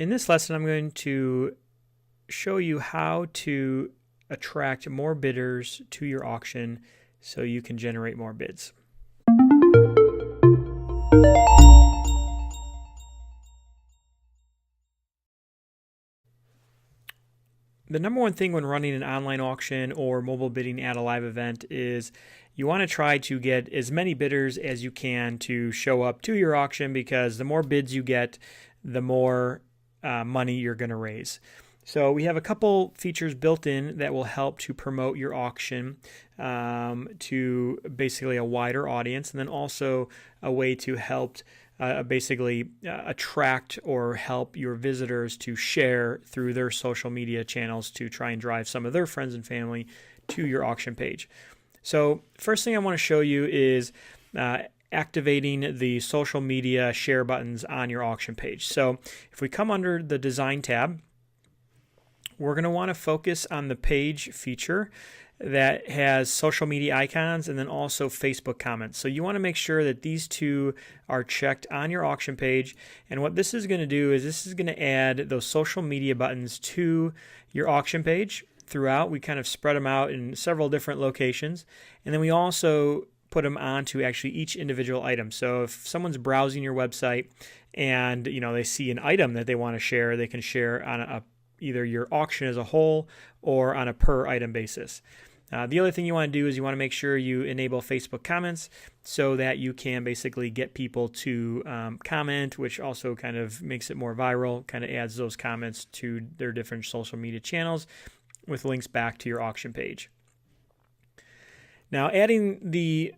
In this lesson, I'm going to show you how to attract more bidders to your auction so you can generate more bids. The number one thing when running an online auction or mobile bidding at a live event is you want to try to get as many bidders as you can to show up to your auction, because the more bids you get, the more money you're going to raise. So we have a couple features built in that will help to promote your auction to basically a wider audience, and then also a way to help attract or help your visitors to share through their social media channels to try and drive some of their friends and family to your auction page. So first thing I want to show you is activating the social media share buttons on your auction page. So if we come under the Design tab, we're going to want to focus on the page feature that has social media icons and then also Facebook comments. So you want to make sure that these two are checked on your auction page. And what this is going to do is this is going to add those social media buttons to your auction page throughout. We kind of spread them out in several different locations. And then we also put them onto actually each individual item. So if someone's browsing your website and they see an item that they want to share, they can share on either your auction as a whole or on a per item basis. The other thing you want to do is you want to make sure you enable Facebook comments so that you can basically get people to comment, which also kind of makes it more viral, kind of adds those comments to their different social media channels with links back to your auction page. Now, adding the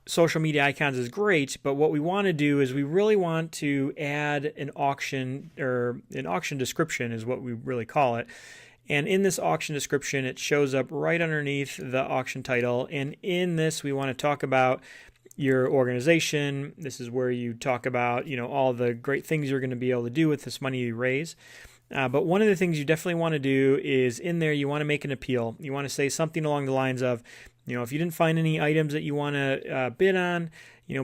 social media icons is great, but what we want to do is we really want to add an auction, or an auction description is what we really call it. And in this auction description, it shows up right underneath the auction title. And in this, we want to talk about your organization. This is where you talk about, all the great things you're going to be able to do with this money you raise. But one of the things you definitely want to do is in there, you want to make an appeal. You want to say something along the lines of, if you didn't find any items that you want to bid on,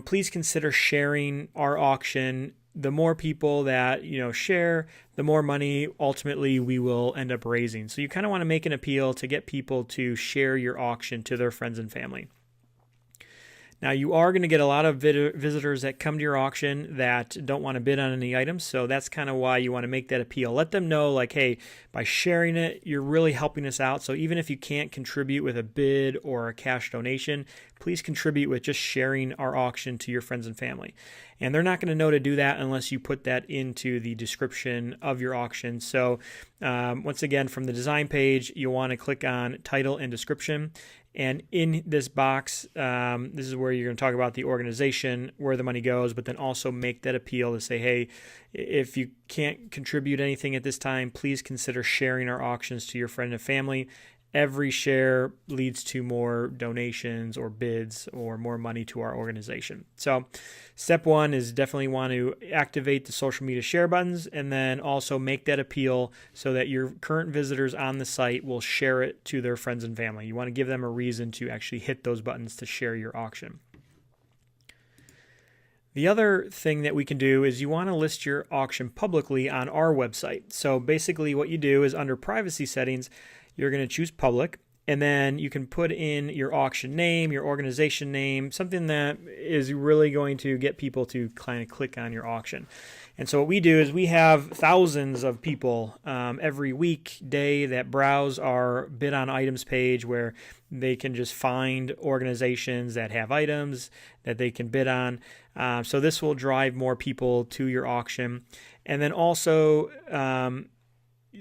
please consider sharing our auction. The more people that share, the more money ultimately we will end up raising. So you kind of want to make an appeal to get people to share your auction to their friends and family. Now, you are going to get a lot of visitors that come to your auction that don't want to bid on any items, so that's kind of why you want to make that appeal. Let them know, like, hey, by sharing it, you're really helping us out. So even if you can't contribute with a bid or a cash donation, please contribute with just sharing our auction to your friends and family. And they're not going to know to do that unless you put that into the description of your auction. So once again, from the design page, you want to click on title and description. And in this box, this is where you're going to talk about the organization, where the money goes, but then also make that appeal to say, hey, if you can't contribute anything at this time, please consider sharing our auctions to your friend and family. Every share leads to more donations or bids or more money to our organization. So step one is definitely want to activate the social media share buttons, and then also make that appeal so that your current visitors on the site will share it to their friends and family. You want to give them a reason to actually hit those buttons to share your auction. The other thing that we can do is you want to list your auction publicly on our website. So basically what you do is under privacy settings, you're going to choose public, and then you can put in your auction name, your organization name, something that is really going to get people to kind of click on your auction. And so what we do is we have thousands of people every weekday that browse our bid on items page, where they can just find organizations that have items that they can bid on. So this will drive more people to your auction. And then also,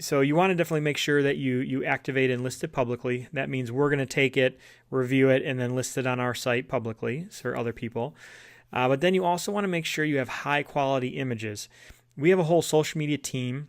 so you want to definitely make sure that you activate and list it publicly. That means we're going to take it, review it, and then list it on our site publicly for other people. But then you also want to make sure you have high quality images. We have a whole social media team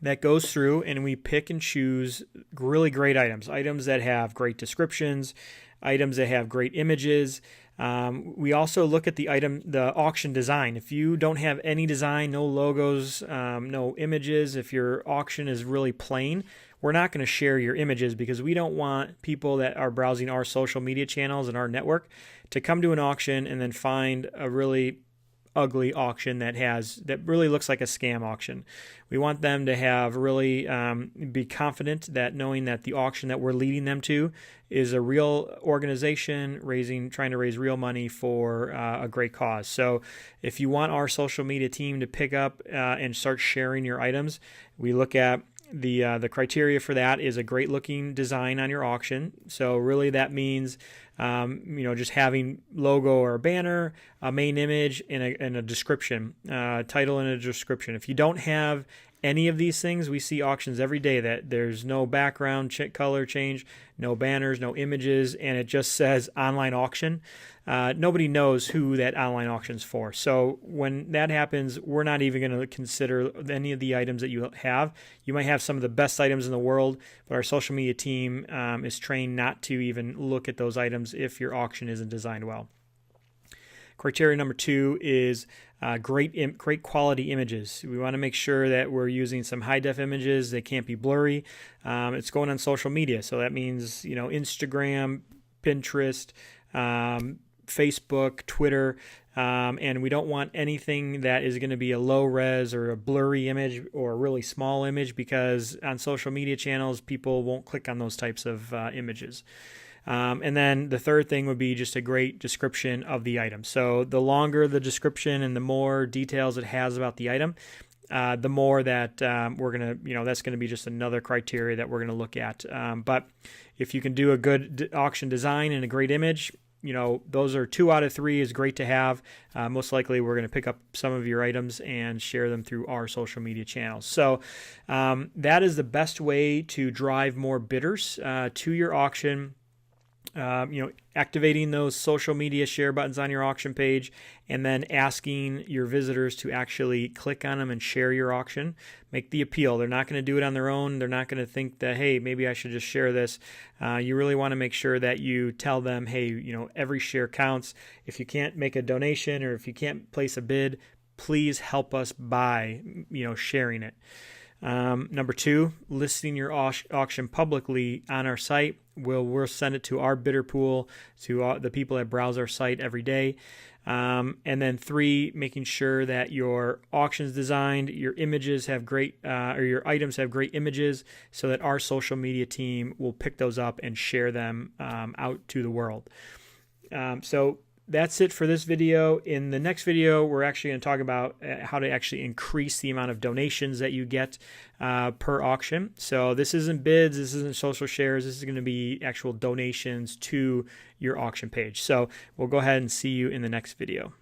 that goes through and we pick and choose really great items that have great descriptions, items that have great images. We also look at the auction design. If you don't have any design, no logos, no images, if your auction is really plain, we're not going to share your images, because we don't want people that are browsing our social media channels and our network to come to an auction and then find a really ugly auction that really looks like a scam auction. We want them to have really be confident that knowing that the auction that we're leading them to is a real organization trying to raise real money for a great cause. So if you want our social media team to pick up and start sharing your items, we look at the criteria for that is a great looking design on your auction. So really that means just having logo or a banner, a main image, and a description, title and a description. If you don't have any of these things, we see auctions every day that there's no background color change, no banners, no images, and it just says online auction. Nobody knows who that online auction's for. So when that happens, we're not even going to consider any of the items that you have. You might have some of the best items in the world, but our social media team is trained not to even look at those items if your auction isn't designed well. Criteria number 2 is great quality images. We want to make sure that we're using some high def images. They can't be blurry. It's going on social media, so that means Instagram, Pinterest, Facebook, Twitter, and we don't want anything that is going to be a low res or a blurry image or a really small image, because on social media channels people won't click on those types of images. And then the third thing would be just a great description of the item. So the longer the description and the more details it has about the item, the more that we're going to, that's going to be just another criteria that we're going to look at. But if you can do a good auction design and a great image, those are 2 out of 3 is great to have. Most likely we're going to pick up some of your items and share them through our social media channels. So that is the best way to drive more bidders to your auction. Activating those social media share buttons on your auction page, and then asking your visitors to actually click on them and share your auction. Make the appeal. They're not going to do it on their own. They're not going to think that, hey, maybe I should just share this. You really want to make sure that you tell them, hey, every share counts. If you can't make a donation or if you can't place a bid, please help us by, sharing it. Number 2, listing your auction publicly on our site. We'll send it to our bidder pool, to the people that browse our site every day. And then 3, making sure that your auction's designed, your images have great, or your items have great images, so that our social media team will pick those up and share them out to the world. So that's it for this video. In the next video, we're actually going to talk about how to actually increase the amount of donations that you get per auction. So this isn't bids, this isn't social shares, this is going to be actual donations to your auction page. So we'll go ahead and see you in the next video.